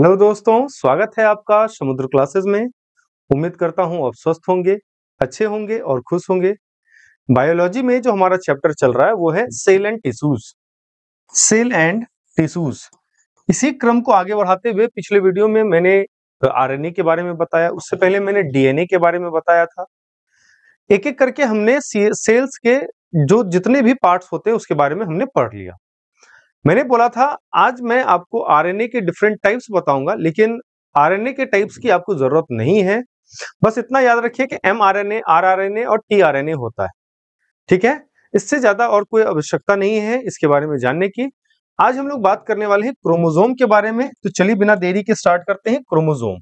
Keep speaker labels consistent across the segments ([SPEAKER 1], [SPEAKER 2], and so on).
[SPEAKER 1] Hello दोस्तों, स्वागत है आपका समुद्र क्लासेस में। उम्मीद करता हूं आप स्वस्थ होंगे, अच्छे होंगे और खुश होंगे। बायोलॉजी में जो हमारा चैप्टर चल रहा है वो है cell and tissues. Cell and tissues, इसी क्रम को आगे बढ़ाते हुए पिछले वीडियो में मैंने आरएनए के बारे में बताया, उससे पहले मैंने डीएनए के बारे में बताया था। एक एक करके हमने सेल्स के जो जितने भी पार्ट्स होते हैं उसके बारे में हमने पढ़ लिया। मैंने बोला था आज मैं आपको आरएनए के डिफरेंट टाइप्स बताऊंगा, लेकिन आरएनए के टाइप्स की आपको जरूरत नहीं है। बस इतना याद रखिए कि एमआरएनए, आरआरएनए और टीआरएनए होता है, ठीक है। इससे ज्यादा और कोई आवश्यकता नहीं है इसके बारे में जानने की। आज हम लोग बात करने वाले हैं क्रोमोसोम के बारे में। तो चलिए बिना देरी के स्टार्ट करते हैं। क्रोमोसोम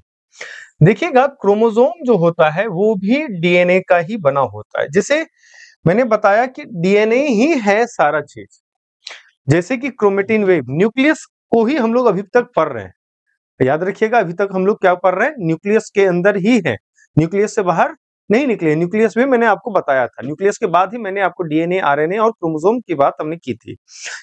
[SPEAKER 1] देखिएगा, क्रोमोसोम जो होता है वो भी डीएनए का ही बना होता है। जैसे मैंने बताया कि डीएनए ही है सारा चीज। जैसे कि क्रोमेटिन वेव, न्यूक्लियस को ही हम लोग अभी तक पढ़ रहे हैं। याद रखिएगा, अभी तक हम लोग क्या पढ़ रहे हैं, न्यूक्लियस के अंदर ही है, न्यूक्लियस से बाहर नहीं निकले। न्यूक्लियस में मैंने आपको बताया था, न्यूक्लियस के बाद ही मैंने आपको डीएनए, आरएनए और क्रोमोसोम की बात हमने की थी।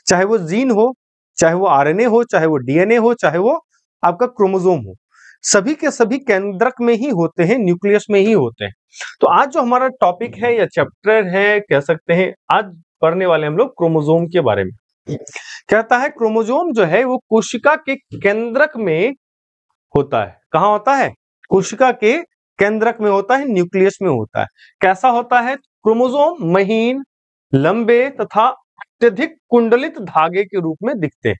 [SPEAKER 1] चाहे वो जीन हो, चाहे वो आरएनए हो, चाहे वो डीएनए हो, चाहे वो आपका क्रोमोसोम हो, सभी के सभी केंद्रक में ही होते हैं, न्यूक्लियस में ही होते हैं। तो आज जो हमारा टॉपिक है या चैप्टर है कह सकते हैं, आज पढ़ने वाले हम लोग क्रोमोसोम के बारे में। कहता है क्रोमोसोम जो है वो कोशिका के केंद्रक में होता है। कहां होता है? कोशिका के केंद्रक में होता है, न्यूक्लियस में होता है। कैसा होता है क्रोमोसोम? महीन, लंबे तथा अत्यधिक कुंडलित धागे के रूप में दिखते हैं।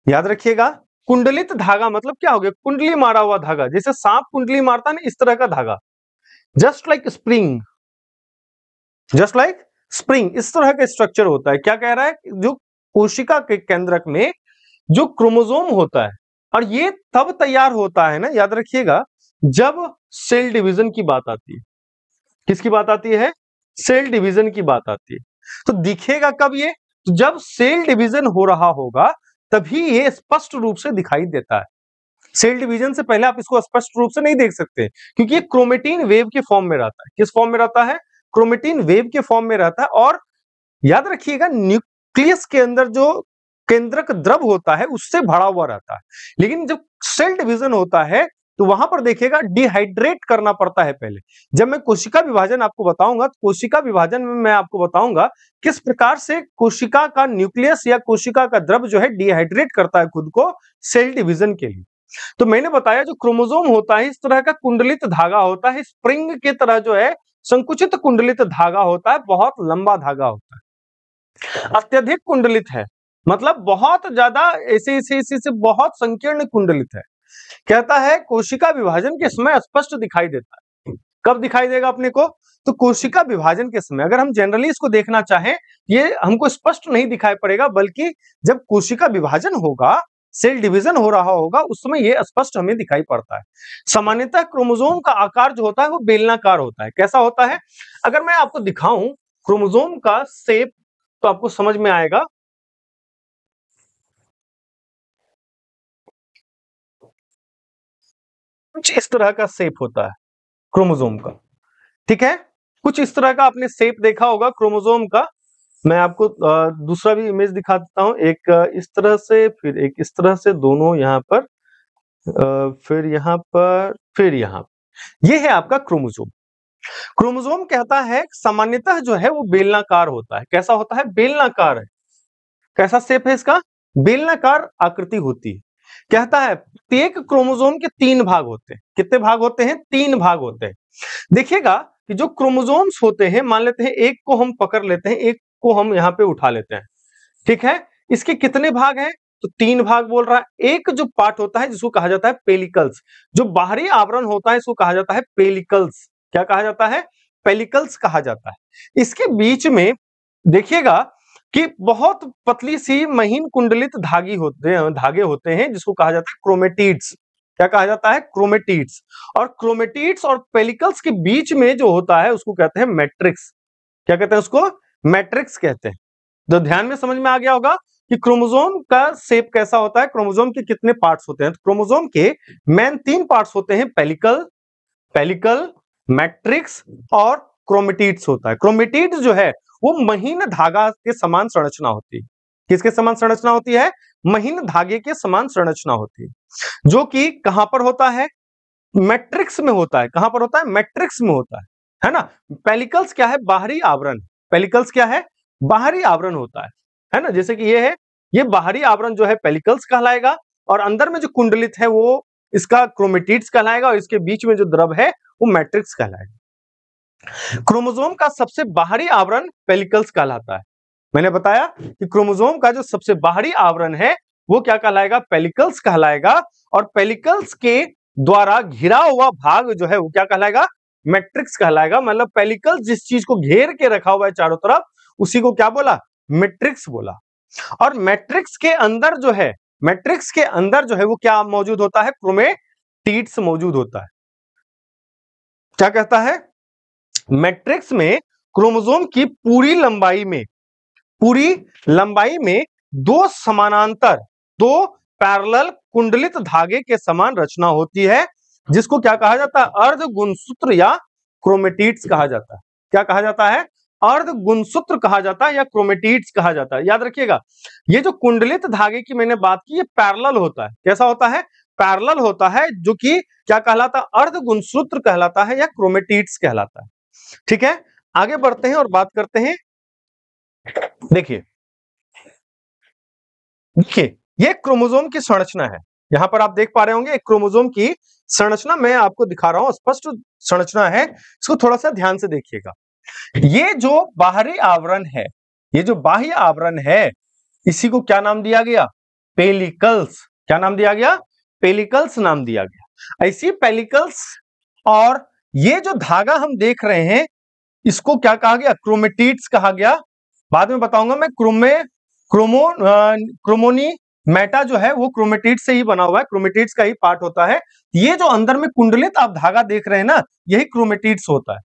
[SPEAKER 1] याद रखिएगा, कुंडलित धागा मतलब क्या हो गया? कुंडली मारा हुआ धागा, जैसे सांप कुंडली मारता है ना, इस तरह का धागा। Just like spring, just like spring, इस तरह का स्ट्रक्चर होता है। क्या कह रहा है? जो कोशिका के केंद्रक में जो क्रोमोसोम होता है, और ये तब तैयार होता है ना, याद रखिएगा, जब सेल डिवीजन की बात आती है। किसकी बात आती है? सेल डिवीजन की बात आती है। तो दिखेगा कब ये? तो जब सेल डिवीजन हो रहा होगा तभी ये स्पष्ट रूप से दिखाई देता है। सेल डिवीजन से पहले आप इसको स्पष्ट रूप से नहीं देख सकते, क्योंकि ये क्रोमेटिन वेव के फॉर्म में रहता है। किस फॉर्म में रहता है? क्रोमेटिन वेव के फॉर्म में रहता है। और याद रखिएगा, न्यूक्लियस के अंदर जो केंद्रक द्रव होता है उससे भरा हुआ रहता है। लेकिन जब सेल डिवीजन होता है तो वहां पर देखिएगा डिहाइड्रेट करना पड़ता है पहले। जब मैं कोशिका विभाजन आपको बताऊंगा तो कोशिका विभाजन में मैं आपको बताऊंगा किस प्रकार से कोशिका का न्यूक्लियस या कोशिका का द्रव जो है डिहाइड्रेट करता है खुद को सेल डिवीजन के लिए। तो मैंने बताया जो क्रोमोसोम होता है इस तरह का कुंडलित धागा होता है, स्प्रिंग की तरह जो है संकुचित कुंडलित धागा होता है, बहुत लंबा धागा होता है, अत्यधिक कुंडलित है, मतलब बहुत ज्यादा ऐसे बहुत संकीर्ण कुंडलित है। कहता है कोशिका विभाजन के समय स्पष्ट दिखाई देता है। कब दिखाई देगा अपने को? तो कोशिका विभाजन के समय। अगर हम जनरली इसको देखना चाहें, ये हमको स्पष्ट नहीं दिखाई पड़ेगा, बल्कि जब कोशिका विभाजन होगा, सेल डिवीजन हो रहा होगा, उस समय ये स्पष्ट हमें दिखाई पड़ता है। सामान्यतः क्रोमोसोम का आकार जो होता है वो बेलनाकार होता है। कैसा होता है? अगर मैं आपको दिखाऊं क्रोमोसोम का शेप तो आपको समझ में आएगा। कुछ इस तरह का शेप होता है क्रोमोसोम का, ठीक है। कुछ इस तरह का आपने शेप देखा होगा क्रोमोसोम का। मैं आपको दूसरा भी इमेज दिखा देता हूं। एक इस तरह से, फिर एक इस तरह से, दोनों यहाँ पर, फिर यहाँ पर, फिर यहाँ पर। ये है आपका क्रोमोसोम। क्रोमोसोम कहता है सामान्यतः जो है वो बेलनाकार होता है। कैसा होता है? बेलनाकार है। कैसा शेप है इसका? बेलनाकार आकृति होती है। कहता है प्रत्येक क्रोमोसोम के 3 भाग होते हैं। कितने भाग होते हैं? 3 भाग होते हैं। देखिएगा कि जो क्रोमोसोम्स होते हैं, मान लेते हैं एक को हम पकड़ लेते हैं, एक को हम यहाँ पे उठा लेते हैं, ठीक है। इसके कितने भाग हैं? तो 3 भाग बोल रहा है। एक जो पार्ट होता है जिसको कहा जाता है पेलिकल्स, जो बाहरी आवरण होता है इसको कहा जाता है पेलिकल्स। क्या कहा जाता है? पेलिकल्स कहा जाता है। इसके बीच में देखिएगा कि बहुत पतली सी महीन कुंडलित धागे होते हैं जिसको कहा जाता है क्रोमेटिड्स। क्या कहा जाता है? क्रोमेटिड्स। और क्रोमेटिड्स और पेलिकल्स के बीच में जो होता है उसको कहते हैं मैट्रिक्स। क्या कहते हैं उसको? मैट्रिक्स कहते हैं। तो ध्यान में समझ में आ गया होगा कि क्रोमोसोम का शेप कैसा होता है, क्रोमोसोम के कितने पार्ट्स होते हैं। तो क्रोमोसोम के मेन 3 पार्ट्स होते हैं, पेलिकल, मैट्रिक्स और क्रोमेटिड्स होता है। क्रोमेटिड्स जो है वो महीन धागा के समान संरचना होती है। किसके समान संरचना होती है? महीन धागे के समान संरचना होती है। जो कि कहां पर होता है, मैट्रिक्स में होता है। कहां पर होता है, मैट्रिक्स में होता है ना। पेलिकल्स क्या है, बाहरी आवरण। पेलिकल्स क्या है, बाहरी आवरण होता है ना। जैसे कि ये है, ये बाहरी आवरण जो है पेलिकल्स कहलाएगा, और अंदर में जो कुंडलित है वो इसका क्रोमेटिड्स कहलाएगा, और इसके बीच में जो द्रव है वो मैट्रिक्स कहलाएगा। क्रोमोसोम का सबसे बाहरी आवरण पेलिकल्स कहलाता है। मैंने बताया कि क्रोमोसोम का जो सबसे बाहरी आवरण है वो क्या कहलाएगा, पेलिकल्स कहलाएगा, और पेलिकल्स के द्वारा घिरा हुआ भाग जो है वो क्या कहलाएगा, मैट्रिक्स कहलाएगा। मतलब पेलिकल्स जिस चीज को घेर के रखा हुआ है चारों तरफ, उसी को क्या बोला, मैट्रिक्स बोला। और मैट्रिक्स के अंदर जो है, मैट्रिक्स के अंदर जो है वो क्या मौजूद होता है, क्रोमेटिड्स मौजूद होता है। क्या कहता है, मैट्रिक्स में क्रोमोसोम की पूरी लंबाई में दो समानांतर, दो पैरेलल कुंडलित धागे के समान रचना होती है, जिसको क्या कहा जाता है, अर्धगुणसूत्र या क्रोमेटिड्स कहा जाता है। क्या कहा जाता है, अर्धगुणसूत्र कहा जाता है या क्रोमेटिड्स कहा जाता है। याद रखिएगा, ये जो कुंडलित धागे की मैंने बात की, ये पैरेलल होता है। कैसा होता है, पैरेलल होता है, जो कि क्या कहलाता है, अर्धगुणसूत्र कहलाता है या क्रोमेटिड्स कहलाता है। ठीक है, आगे बढ़ते हैं और बात करते हैं। देखिए ये क्रोमोसोम की संरचना है। यहां पर आप देख पा रहे होंगे एक क्रोमोसोम की संरचना मैं आपको दिखा रहा हूं, स्पष्ट संरचना है, इसको थोड़ा सा ध्यान से देखिएगा। ये जो बाहरी आवरण है, ये जो बाह्य आवरण है, इसी को क्या नाम दिया गया, पेलिकल्स। क्या नाम दिया गया, पेलिकल्स नाम दिया गया। ऐसी पेलिकल्स, और ये जो धागा हम देख रहे हैं इसको क्या कहा गया, क्रोमेटिड्स कहा गया। बाद में बताऊंगा मैं। क्रोमोनी मेटा जो है वो क्रोमेटिड्स से ही बना हुआ है, क्रोमेटिड्स का ही पार्ट होता है। ये जो अंदर में कुंडलित आप धागा देख रहे हैं ना, यही क्रोमेटिड्स होता है।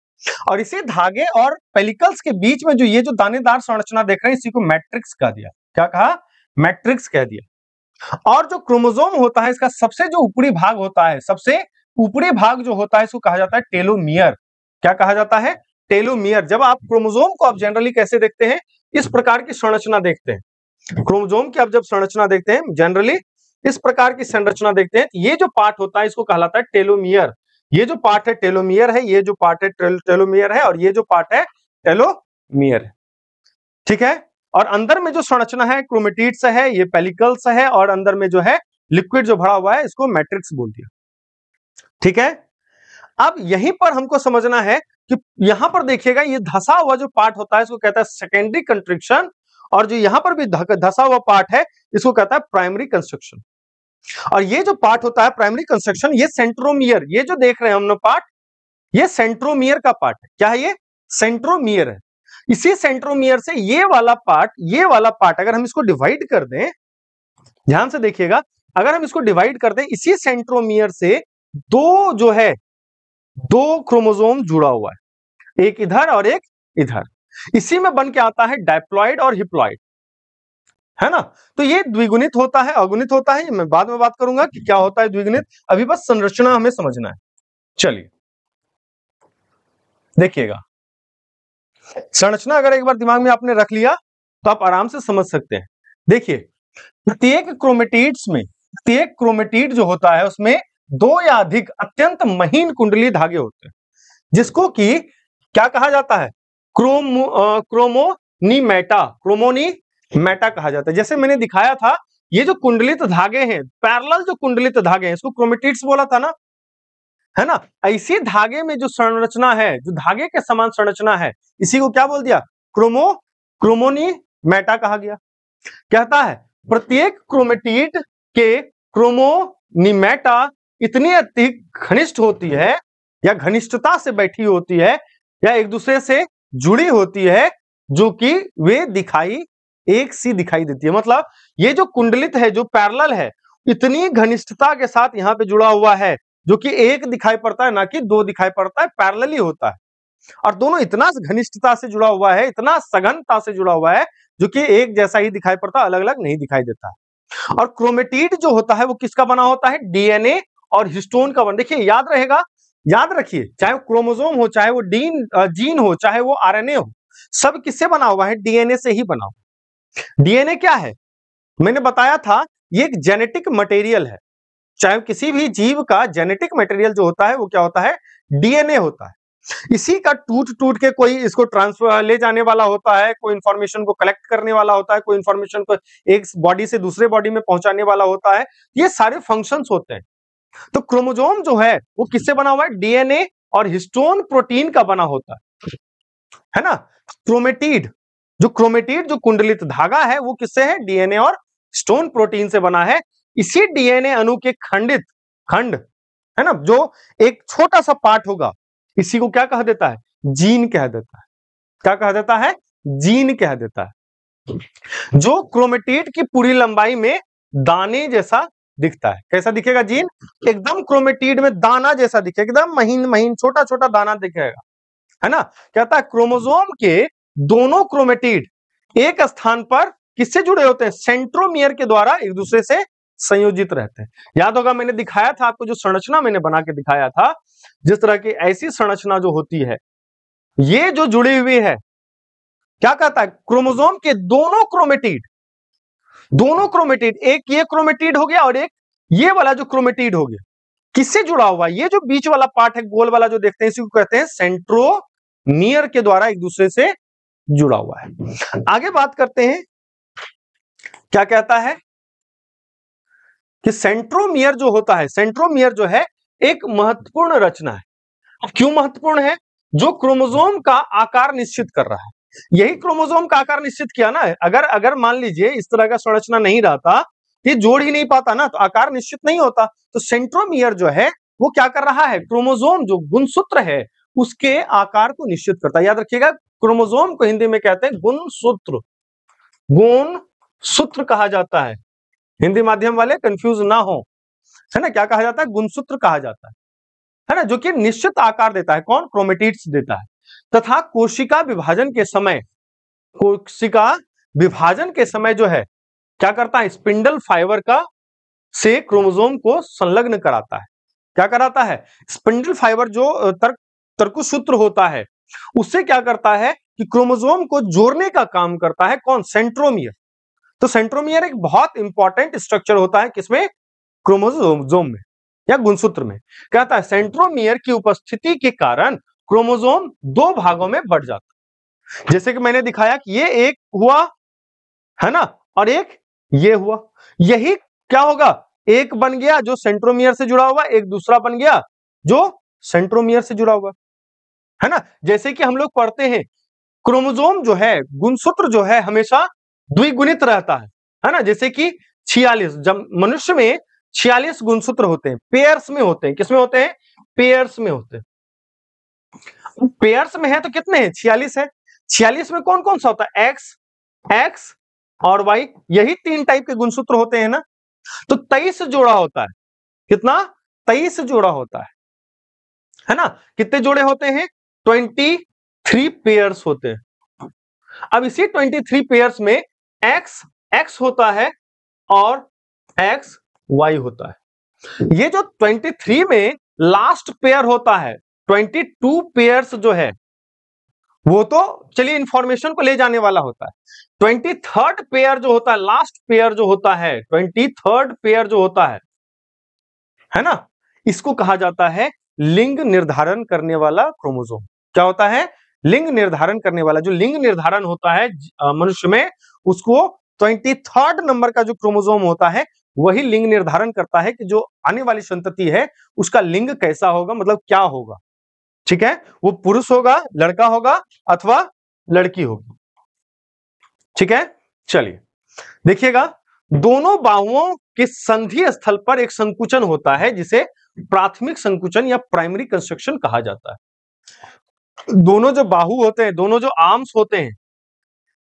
[SPEAKER 1] और इसी धागे और पेलिकल्स के बीच में जो ये जो दानेदार संरचना देख रहे हैं, इसी को मैट्रिक्स कह दिया। क्या कहा, मैट्रिक्स कह दिया। और जो क्रोमोसोम होता है, इसका सबसे जो ऊपरी भाग होता है, सबसे ऊपरी भाग जो होता है, इसको कहा जाता है टेलोमियर। क्या कहा जाता है, टेलोमियर। जब आप क्रोमोसोम को आप जनरली कैसे देखते हैं, इस प्रकार की संरचना देखते हैं। क्रोमोसोम की आप जब संरचना देखते हैं, जनरली इस प्रकार की संरचना देखते हैं, ये जो पार्ट होता है इसको कहलाता है टेलोमियर। ये जो पार्ट है टेलोमियर है, ये जो पार्ट है टेलोमियर है, और ये जो पार्ट है टेलोमियर है। ठीक है, और अंदर में जो संरचना है क्रोमेटिड्स है, ये पेलिकल्स है, और अंदर में जो है लिक्विड जो भरा हुआ है, इसको मैट्रिक्स बोल दिया। ठीक है, अब यहीं पर हमको समझना है कि यहां पर देखिएगा, ये धसा हुआ जो पार्ट होता है इसको कहता है सेकेंडरी कंस्ट्रक्शन, और जो यहां पर भी धसा हुआ पार्ट है इसको कहता है प्राइमरी कंस्ट्रक्शन। और ये जो पार्ट होता है प्राइमरी कंस्ट्रक्शन, ये सेंट्रोमियर, ये जो देख रहे हैं हम लोग पार्ट, ये सेंट्रोमियर का पार्ट है। क्या है ये, सेंट्रोमियर है। इसी सेंट्रोमियर से ये वाला पार्ट अगर हम इसको डिवाइड कर दें, ध्यान से देखिएगा, अगर हम इसको डिवाइड कर दें, इसी सेंट्रोमियर से दो जो है, दो क्रोमोसोम जुड़ा हुआ है, एक इधर और एक इधर। इसी में बन के आता है डायप्लॉइड और हिप्लॉइड, है ना। तो ये द्विगुणित होता है, अगुणित होता है, मैं बाद में बात करूंगा कि क्या होता है द्विगुणित। अभी बस संरचना हमें समझना है। चलिए देखिएगा, संरचना अगर एक बार दिमाग में आपने रख लिया तो आप आराम से समझ सकते हैं। देखिए, प्रत्येक क्रोमेटिड जो होता है उसमें दो या अधिक अत्यंत महीन कुंडली धागे होते हैं, जिसको कि क्या कहा जाता है, क्रोमोनीमेटा कहा जाता है। जैसे मैंने दिखाया था, ये जो कुंडलित धागे हैं, पैरेलल जो कुंडलित धागे हैं, इसको क्रोमेटिड्स बोला था ना, है ना। ऐसी धागे में जो संरचना है, जो धागे के समान संरचना है, इसी को क्या बोल दिया, क्रोमोनीमेटा कहा गया। कहता है प्रत्येक क्रोमेटिड के क्रोमोनीमेटा इतनी अधिक घनिष्ठ होती है, या घनिष्ठता से बैठी होती है, या एक दूसरे से जुड़ी होती है, जो कि वे दिखाई एक सी दिखाई देती है। मतलब ये जो कुंडलित है, जो पैरेलल है, इतनी घनिष्ठता के साथ यहाँ पे जुड़ा हुआ है, जो कि एक दिखाई पड़ता है, ना कि दो दिखाई पड़ता है, पैरेलल ही होता है। और दोनों इतना घनिष्ठता से जुड़ा हुआ है, इतना सघनता से जुड़ा हुआ है, जो कि एक जैसा ही दिखाई पड़ता है, अलग अलग नहीं दिखाई देता है। और क्रोमेटिड जो होता है वो किसका बना होता है, डीएनए और हिस्टोन का बना। देखिए याद रहेगा, याद रखिए, चाहे वो क्रोमोसोम हो, चाहे वो जीन हो, चाहे वो आरएनए हो, सब किससे बना हुआ है, डीएनए से ही बना हुआ। डीएनए क्या है, मैंने बताया था, ये एक जेनेटिक मटेरियल है। चाहे किसी भी जीव का जेनेटिक मटेरियल जो होता है वो क्या होता है, डीएनए होता है। इसी का टूट टूट के कोई इसको ट्रांसफर ले जाने वाला होता है, कोई इंफॉर्मेशन को कलेक्ट करने वाला होता है, कोई इंफॉर्मेशन को एक बॉडी से दूसरे बॉडी में पहुंचाने वाला होता है। ये सारे फंक्शंस होते हैं। तो क्रोमोसोम जो है वो किससे बना हुआ है, डीएनए और हिस्टोन प्रोटीन का बना होता है ना। क्रोमेटिड जो कुंडलित धागा है वो किससे है, डीएनए और हिस्टोन प्रोटीन से बना है। इसी डीएनए अणु के खंड है ना, जो एक छोटा सा पार्ट होगा, इसी को क्या कह देता है, जीन कह देता है। क्या कह देता है, जीन कह देता है। जो क्रोमेटिड की पूरी लंबाई में दाने जैसा दिखता है। कैसा दिखेगा जीन, एकदम क्रोमेटिड में दाना जैसा दिखेगा, एकदम महीन महीन छोटा छोटा दाना दिखेगा, है ना। कहता है क्रोमोसोम के दोनों क्रोमेटिड एक स्थान पर किससे जुड़े होते हैं, सेंट्रोमियर के द्वारा एक दूसरे से संयोजित रहते हैं। याद होगा मैंने दिखाया था आपको, जो संरचना मैंने बना के दिखाया था, जिस तरह की ऐसी संरचना जो होती है, ये जो जुड़ी हुई है, क्या कहता है, क्रोमोसोम के दोनों क्रोमेटिड, एक ये क्रोमेटिड हो गया और एक ये वाला जो क्रोमेटिड हो गया, किससे जुड़ा हुआ है, ये जो बीच वाला पार्ट है गोल वाला जो देखते हैं, इसी को कहते हैं सेंट्रोमियर के द्वारा एक दूसरे से जुड़ा हुआ है। आगे बात करते हैं, क्या कहता है कि सेंट्रोमियर जो होता है, सेंट्रोमियर जो है एक महत्वपूर्ण रचना है। अब क्यों महत्वपूर्ण है, जो क्रोमोसोम का आकार निश्चित कर रहा है। यही क्रोमोसोम का आकार निश्चित किया ना। अगर मान लीजिए इस तरह का संरचना नहीं रहता, ये जोड़ ही नहीं पाता ना, तो आकार निश्चित नहीं होता। तो सेंट्रोमियर जो है वो क्या कर रहा है, क्रोमोसोम जो गुणसूत्र है उसके आकार को निश्चित करता है। याद रखिएगा, क्रोमोसोम को हिंदी में कहते हैं गुणसूत्र, गुणसूत्र कहा जाता है। हिंदी माध्यम वाले कंफ्यूज ना हो, है ना। क्या कहा जाता है, गुणसूत्र कहा जाता है ना, जो कि निश्चित आकार देता है। कौन, क्रोमेटिड्स देता है। तथा कोशिका विभाजन के समय जो है क्या करता है, स्पिंडल फाइबर का से क्रोमोसोम को संलग्न कराता है। क्या कराता है, स्पिंडल फाइबर जो तर्कसूत्र होता है उससे क्या करता है कि क्रोमोसोम को जोड़ने का काम करता है। कौन, सेंट्रोमियर। तो सेंट्रोमियर एक बहुत इंपॉर्टेंट स्ट्रक्चर होता है, किसमें, क्रोमोसोम में या गुणसूत्र में। कहता है सेंट्रोमियर की उपस्थिति के कारण क्रोमोसोम दो भागों में बढ़ जाता है। जैसे कि मैंने दिखाया कि ये एक हुआ, है ना, और एक ये हुआ। यही क्या होगा, एक बन गया जो सेंट्रोमियर से जुड़ा हुआ, एक दूसरा बन गया जो सेंट्रोमियर से जुड़ा हुआ, है ना। जैसे कि हम लोग पढ़ते हैं, क्रोमोसोम जो है, गुणसूत्र जो है हमेशा द्विगुणित रहता है ना। जैसे कि 46, जब मनुष्य में 46 गुणसूत्र होते हैं, पेयर्स में होते हैं। किसमें होते हैं, पेयर्स में होते हैं। पेयर्स में है तो कितने हैं, 46 है। 46 में कौन कौन सा होता है, एक्स और वाई, यही 3 टाइप के गुणसूत्र होते हैं ना। तो 23 जोड़ा होता है। कितना, 23 जोड़ा होता है ना। कितने जोड़े होते हैं, 23 पेयर्स होते हैं। अब इसी 23 पेयर्स में एक्स होता है और एक्स वाई होता है। ये जो 23 में लास्ट पेयर होता है, 22 पेयर्स जो है वो तो चलिए इंफॉर्मेशन को ले जाने वाला होता है। 23rd पेयर जो होता है, लास्ट पेयर जो होता है, 23rd पेयर जो होता है ना, इसको कहा जाता है लिंग निर्धारण करने वाला क्रोमोसोम। क्या होता है, लिंग निर्धारण करने वाला। जो लिंग निर्धारण होता है मनुष्य में, उसको 23rd नंबर का जो क्रोमोसोम होता है वही लिंग निर्धारण करता है कि जो आने वाली संतति है उसका लिंग कैसा होगा, मतलब क्या होगा। ठीक है, वो पुरुष होगा, लड़का होगा अथवा लड़की होगी। ठीक है, चलिए देखिएगा, दोनों बाहुओं के संधि स्थल पर एक संकुचन होता है जिसे प्राथमिक संकुचन या प्राइमरी कंस्ट्रक्शन कहा जाता है। दोनों जो बाहु होते हैं, दोनों जो आर्म्स होते हैं,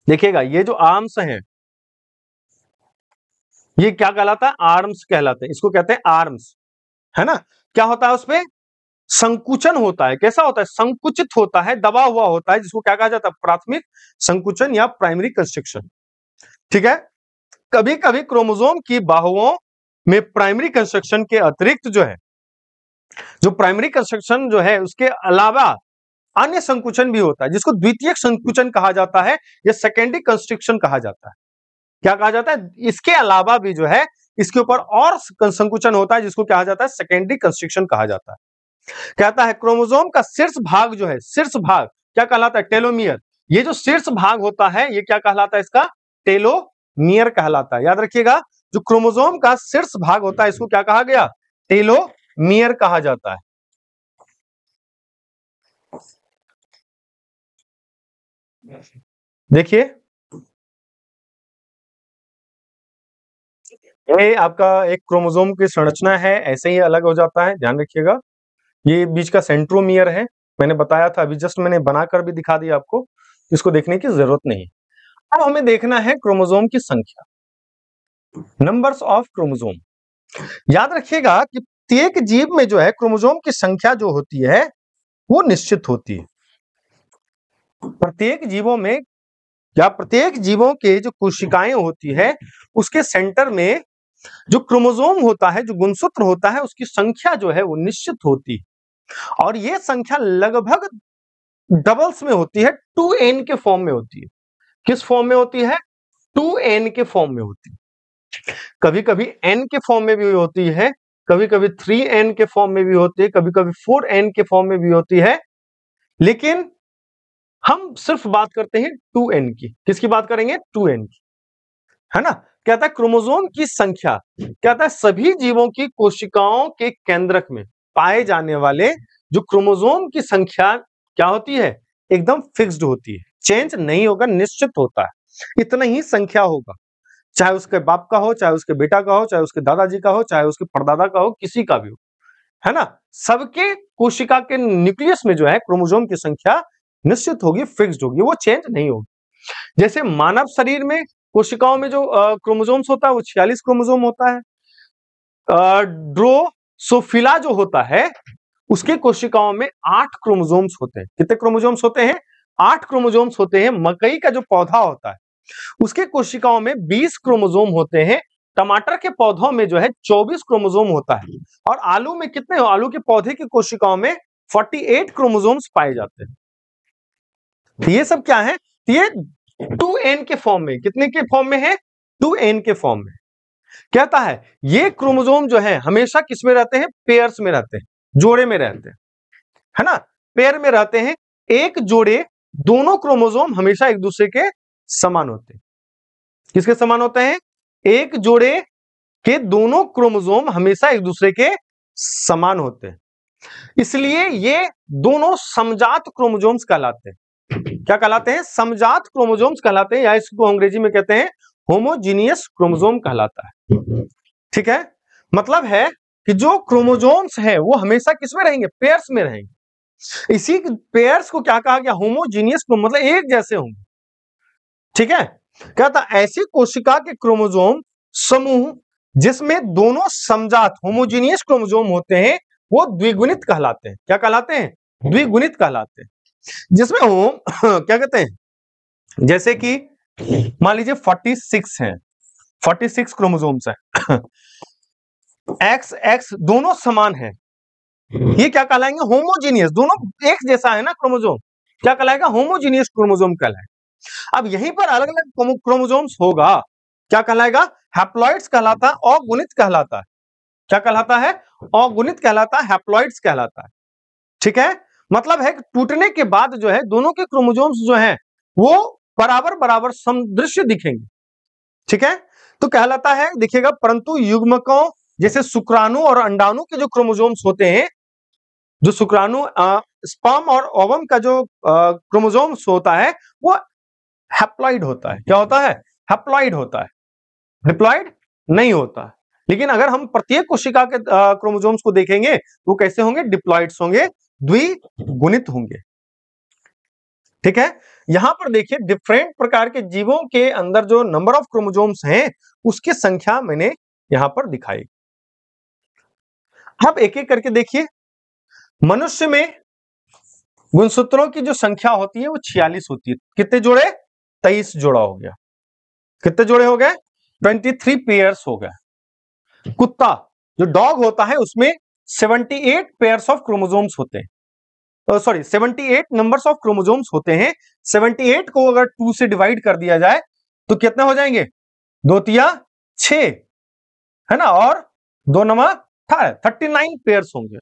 [SPEAKER 1] देखिएगा ये जो आर्म्स हैं ये क्या कहलाता है, आर्म्स कहलाते हैं। इसको कहते हैं आर्म्स, है ना। क्या होता है, उसपे संकुचन होता है। कैसा होता है, संकुचित होता है, दबा हुआ होता है, जिसको क्या कहा जाता है, प्राथमिक संकुचन या प्राइमरी कंस्ट्रक्शन। ठीक है, कभी कभी क्रोमोसोम की बाहुओं में प्राइमरी कंस्ट्रक्शन के अतिरिक्त जो है, जो प्राइमरी कंस्ट्रक्शन जो है उसके अलावा अन्य संकुचन भी होता है, जिसको द्वितीयक संकुचन कहा जाता है या सेकेंडरी कंस्ट्रक्शन कहा जाता है। क्या कहा जाता है, इसके अलावा भी जो है इसके ऊपर और संकुचन होता है जिसको कहा जाता है सेकेंडरी कंस्ट्रिक्शन कहा जाता है। कहता है क्रोमोसोम का शीर्ष भाग जो है, शीर्ष भाग क्या कहलाता है? टेलोमियर। ये जो शीर्ष भाग होता है ये क्या कहलाता है? इसका टेलोमियर कहलाता है। याद रखिएगा, जो क्रोमोसोम का शीर्ष भाग होता है इसको क्या कहा गया? टेलोमियर कहा जाता है। देखिए ये आपका एक क्रोमोसोम की संरचना है, ऐसे ही अलग हो जाता है, ध्यान रखिएगा। ये बीच का सेंट्रोमियर है, मैंने बताया था, अभी जस्ट मैंने बनाकर भी दिखा दिया आपको, इसको देखने की जरूरत नहीं। अब हमें देखना है क्रोमोसोम की संख्या, नंबर्स ऑफ क्रोमोसोम। याद रखिएगा कि प्रत्येक जीव में जो है क्रोमोसोम की संख्या जो होती है वो निश्चित होती है। प्रत्येक जीवों में या प्रत्येक जीवों के जो कोशिकाएं होती है उसके सेंटर में जो क्रोमोसोम होता है, जो गुणसूत्र होता है, उसकी संख्या जो है वो निश्चित होती है और ये संख्या लगभग डबल्स में होती है, 2n के फॉर्म में होती है। किस फॉर्म में होती है? 2n के फॉर्म में होती है। कभी कभी n के फॉर्म में भी होती है, कभी कभी 3n के फॉर्म में भी होती है, कभी कभी 4n के फॉर्म में भी होती है, लेकिन हम सिर्फ बात करते हैं 2n की। किसकी बात करेंगे? 2n की, है ना। कहता है क्रोमोसोम की संख्या, कहता है सभी जीवों की कोशिकाओं के केंद्रक में पाए जाने वाले जो क्रोमोसोम की संख्या क्या होती है? एकदम फिक्स्ड होती है, चेंज नहीं होगा, निश्चित होता है, इतना ही संख्या होगा, चाहे उसके बाप का हो, चाहे उसके बेटा का हो, चाहे उसके दादाजी का हो, चाहे उसके परदादा का हो, किसी का भी हो, है ना। सबके कोशिका के न्यूक्लियस में जो है क्रोमोसोम की संख्या निश्चित होगी, फिक्स्ड होगी, वो चेंज नहीं होगी। जैसे मानव शरीर में कोशिकाओं में जो क्रोमोसोम्स होता है वो 46 क्रोमोसोम होता है। ड्रोसोफिला जो होता है उसके कोशिकाओं में 8 क्रोमोसोम्स होते हैं। कितने क्रोमोसोम्स होते हैं? 8 क्रोमोसोम्स होते हैं। मकई का जो पौधा होता है उसके कोशिकाओं में 20 क्रोमोसोम होते हैं। टमाटर के पौधों में जो है 24 क्रोमोसोम होता है। और आलू में कितने? आलू के पौधे की कोशिकाओं में 48 क्रोमोसोम्स पाए जाते हैं। ये सब क्या है? ये 2n के फॉर्म में, कितने के फॉर्म में है? 2n के फॉर्म में। कहता है ये क्रोमोसोम जो है हमेशा किस में रहते हैं? पेयर्स में रहते हैं, जोड़े में रहते हैं, है ना, पेयर में रहते हैं। एक जोड़े, दोनों क्रोमोसोम हमेशा एक दूसरे के समान होते हैं। किसके समान होते हैं? एक जोड़े के दोनों क्रोमोसोम हमेशा एक दूसरे के समान होते हैं, इसलिए ये दोनों समजात क्रोमोसोम्स कहलाते हैं। क्या कहलाते हैं? समजात क्रोमोसोम्स कहलाते हैं, या इसको अंग्रेजी में कहते हैं होमोजीनियस क्रोमोसोम कहलाता है। ठीक है, मतलब है कि जो क्रोमोसोम्स हैं वो हमेशा किसमें रहेंगे? पेयर्स में रहेंगे। इसी पेयर्स को क्या कहा गया? होमोजीनियस, मतलब एक जैसे होंगे। ठीक है, कहता ऐसी कोशिका के क्रोमोसोम समूह जिसमें दोनों समजात होमोजीनियस क्रोमोसोम होते हैं वो द्विगुणित कहलाते हैं। क्या कहलाते हैं? द्विगुणित कहलाते हैं। जिसमें होम क्या कहते हैं? जैसे कि मान लीजिए 46 है, 46 क्रोमोसोम्स है, एक्स एक्स दोनों समान है, ये क्या कहलाएंगे? होमोजीनियस, दोनों एक जैसा है ना क्रोमोसोम, क्या कहलाएगा? होमोजीनियस क्रोमोसोम कहलाएगा। अब यहीं पर अलग अलग क्रोमोसोम्स होगा, क्या कहलाएगा? हैप्लॉइड्स कहलाता है, अगुणित कहलाता है। क्या कहलाता है? अगुणित कहलाता है, हैप्लॉइड्स कहलाता है। ठीक है, मतलब है कि टूटने के बाद जो है दोनों के क्रोमोसोम्स जो हैं वो बराबर बराबर समदृश्य दिखेंगे। ठीक है, तो कहलाता है, देखिएगा, परंतु युग्मकों जैसे शुक्राणु और अंडाणु के जो क्रोमोसोम्स होते हैं, जो शुक्राणु स्पर्म और ओवम का जो क्रोमोसोम्स होता है वो हैप्लॉइड होता है। क्या होता है? हैप्लॉइड होता है, डिप्लॉइड नहीं होता है। लेकिन अगर हम प्रत्येक कोशिका के क्रोमोसोम्स को देखेंगे वो कैसे होंगे? डिप्लॉइड्स होंगे, द्विगुणित होंगे। ठीक है, यहां पर देखिए डिफरेंट प्रकार के जीवों के अंदर जो नंबर ऑफ क्रोमोसोम्स हैं उसकी संख्या मैंने यहां पर दिखाई। अब एक एक करके देखिए, मनुष्य में गुणसूत्रों की जो संख्या होती है वो 46 होती है। कितने जोड़े? 23 जोड़ा हो गया। कितने जोड़े हो गए? 23 पेयर्स हो गए। कुत्ता जो डॉग होता है उसमें 78 पेयर्स ऑफ क्रोमोसोम्स होते हैं, सॉरी 78 नंबर्स ऑफ क्रोमोसोम्स होते हैं। 78 को अगर 2 से डिवाइड कर दिया जाए तो कितने हो जाएंगे? 2 तिया 6, है ना, और 2 नमा 18, 39 पेयर्स होंगे।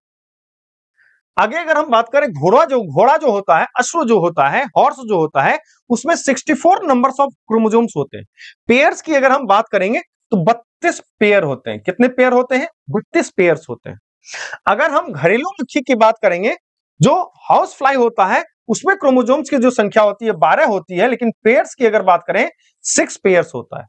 [SPEAKER 1] आगे अगर हम बात करें घोड़ा जो होता है, अश्व जो होता है, हॉर्स जो होता है, उसमें 64 नंबर्स ऑफ क्रोमोसोम्स होते हैं। पेयर्स की अगर हम बात करेंगे तो 32 पेयर होते हैं। कितने पेयर होते हैं? 32 पेयर्स होते हैं। अगर हम घरेलू मक्खी की बात करेंगे, जो हाउस फ्लाई होता है, उसमें क्रोमोसोम्स की जो संख्या होती है 12 होती है, लेकिन पेयर्स की अगर बात करें 6 पेयर्स होता है।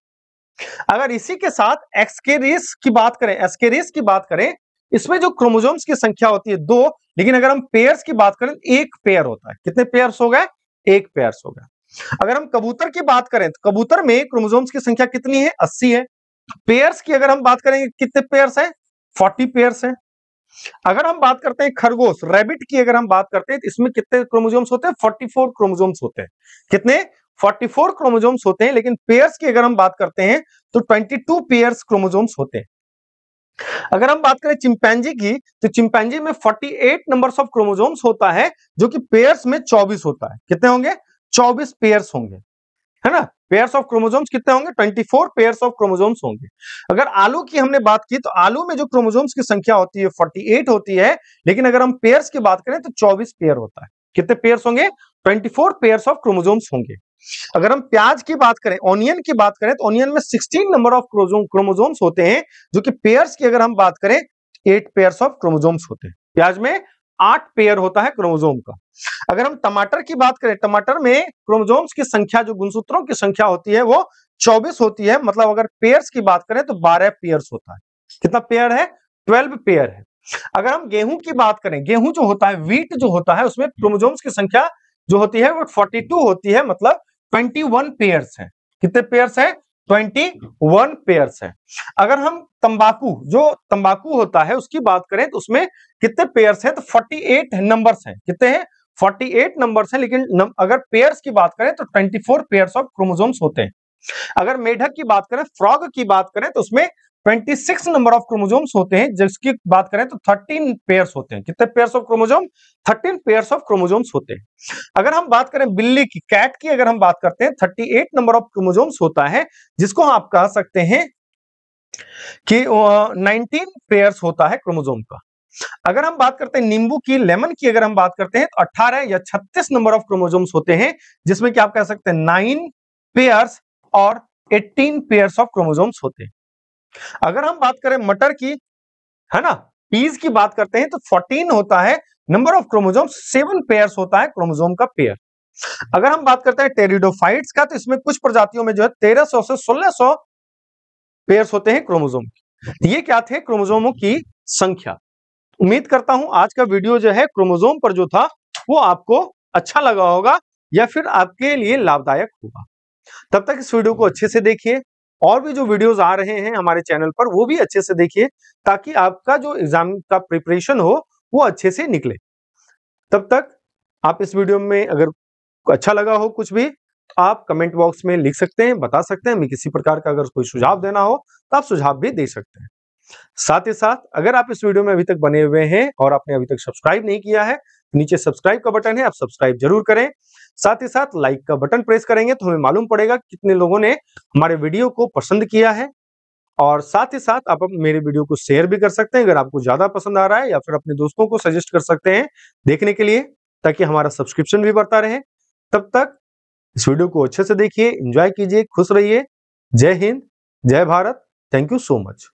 [SPEAKER 1] अगर इसी के साथ एस्केरिस की बात करें, इसमें जो क्रोमोसोम्स की संख्या होती है 2, लेकिन अगर हम पेयर्स की बात करें तो 1 पेयर होता है। कितने पेयर्स हो गए? 1 पेयर्स हो गए। अगर हम कबूतर की बात करें तो कबूतर में क्रोमोसोम्स की संख्या कितनी है? 80 है। तो पेयर्स की अगर हम बात करेंगे कितने पेयर्स हैं? 40 पेयर्स हैं। अगर हम बात करते हैं खरगोश, रैबिट की अगर हम बात करते हैं तो इसमें कितने क्रोमोसोम्स होते हैं? 44 क्रोमोसोम्स होते हैं। कितने? 44 क्रोमोसोम्स होते हैं, लेकिन पेयर्स की अगर हम बात करते हैं तो 22 पेयर्स क्रोमोसोम्स होते हैं। अगर हम बात करें चिंपैंजी की, तो चिंपैंजी में 48 नंबर्स ऑफ क्रोमोसोम्स होता है, जो कि पेयर्स में 24 होता है। कितने होंगे? 24 पेयर्स होंगे, है ना। पेयर्स ऑफ क्रोमोसोम्स कितने होंगे? 24 पेयर्स ऑफ क्रोमोसोम्स होंगे। अगर आलू की हमने बात की तो आलू में जो क्रोमोसोम्स की संख्या होती है 48 होती है, लेकिन अगर हम पेयर्स की बात करें तो 24 पेयर होता है। कितने पेयर्स होंगे? 24 पेयर्स ऑफ क्रोमोसोम्स होंगे। अगर हम प्याज की बात करें, ऑनियन की बात करें, तो ऑनियन में 16 नंबर ऑफ क्रोमोसोम्स होते हैं, जो कि पेयर्स की अगर हम बात करें 8 पेयर्स ऑफ क्रोमोसोम्स होते हैं। प्याज में 8 पेयर होता है क्रोमोसोम का। अगर हम टमाटर की बात करें, टमाटर में क्रोमोसोम्स की संख्या, जो गुणसूत्रों की संख्या होती है, वो 24 होती है। मतलब अगर पेयर्स की बात करें तो 12 पेयर्स होता है। कितना पेयर है? 12 पेयर है। अगर हम गेहूं की बात करें, गेहूं जो होता है, व्हीट जो होता है, उसमें क्रोमोसोम्स की संख्या जो होती है वो 42 होती है। मतलब 21 पेयर्स है। कितने पेयर्स है? 21 पेयर्स है। अगर हम तंबाकू होता है उसकी बात करें तो उसमें कितने पेयर्स है? तो 48 नंबर्स हैं। कितने हैं? 48 नंबर्स हैं, लेकिन अगर पेयर्स की बात करें तो 24 पेयर्स ऑफ क्रोमोसोम्स होते हैं। अगर मेढक की बात करें, फ्रॉग की बात करें, तो उसमें 26 नंबर ऑफ क्रोमोसोम्स होते हैं। जिसकी बात करें तो 13 पेयर्स होते हैं। कितने pairs of chromosome? 13 pairs of chromosomes होते हैं। अगर हम बात करें बिल्ली की, कैट की अगर हम बात करते हैं, 38 नंबर ऑफ क्रोमोसोम्स होता है, जिसको आप कह सकते हैं कि 19 पेयर्स होता है क्रोमोसोम का। अगर हम बात करते हैं नींबू की, लेमन की अगर हम बात करते हैं, तो 18 या 36 नंबर ऑफ क्रोमोसोम्स होते हैं, जिसमें कि आप कह सकते हैं 9 पेयर्स और 18 पेयर्स ऑफ क्रोमोसोम्स होते हैं। अगर हम बात करें मटर की, है ना, पीज की बात करते हैं, तो 14 होता है नंबर ऑफ क्रोमोसोम्स, 7 पेयर्स होता है क्रोमोसोम का पेयर। अगर हम बात करते हैं टेरिडोफाइट्स का, तो इसमें कुछ प्रजातियों में जो है 1300 से 1600 पेयर्स होते हैं क्रोमोसोम। ये क्या थे? क्रोमोसोमों की संख्या। उम्मीद करता हूं आज का वीडियो जो है क्रोमोसोम पर जो था वो आपको अच्छा लगा होगा या फिर आपके लिए लाभदायक होगा। तब तक इस वीडियो को अच्छे से देखिए, और भी जो वीडियोस आ रहे हैं हमारे चैनल पर वो भी अच्छे से देखिए, ताकि आपका जो एग्जाम का प्रिपरेशन हो वो अच्छे से निकले। तब तक आप इस वीडियो में अगर अच्छा लगा हो कुछ भी, तो आप कमेंट बॉक्स में लिख सकते हैं, बता सकते हैं। मैं किसी प्रकार का अगर कोई सुझाव देना हो तो आप सुझाव भी दे सकते हैं। साथ ही साथ अगर आप इस वीडियो में अभी तक बने हुए हैं और आपने अभी तक सब्सक्राइब नहीं किया है, नीचे सब्सक्राइब का बटन है, आप सब्सक्राइब जरूर करें। साथ ही साथ लाइक का बटन प्रेस करेंगे तो हमें मालूम पड़ेगा कितने लोगों ने हमारे वीडियो को पसंद किया है। और साथ ही साथ आप मेरे वीडियो को शेयर भी कर सकते हैं अगर आपको ज्यादा पसंद आ रहा है, या फिर अपने दोस्तों को सजेस्ट कर सकते हैं देखने के लिए, ताकि हमारा सब्सक्रिप्शन भी बढ़ता रहे। तब तक इस वीडियो को अच्छे से देखिए, एंजॉय कीजिए, खुश रहिए। जय हिंद, जय Bharat. Thank you so much.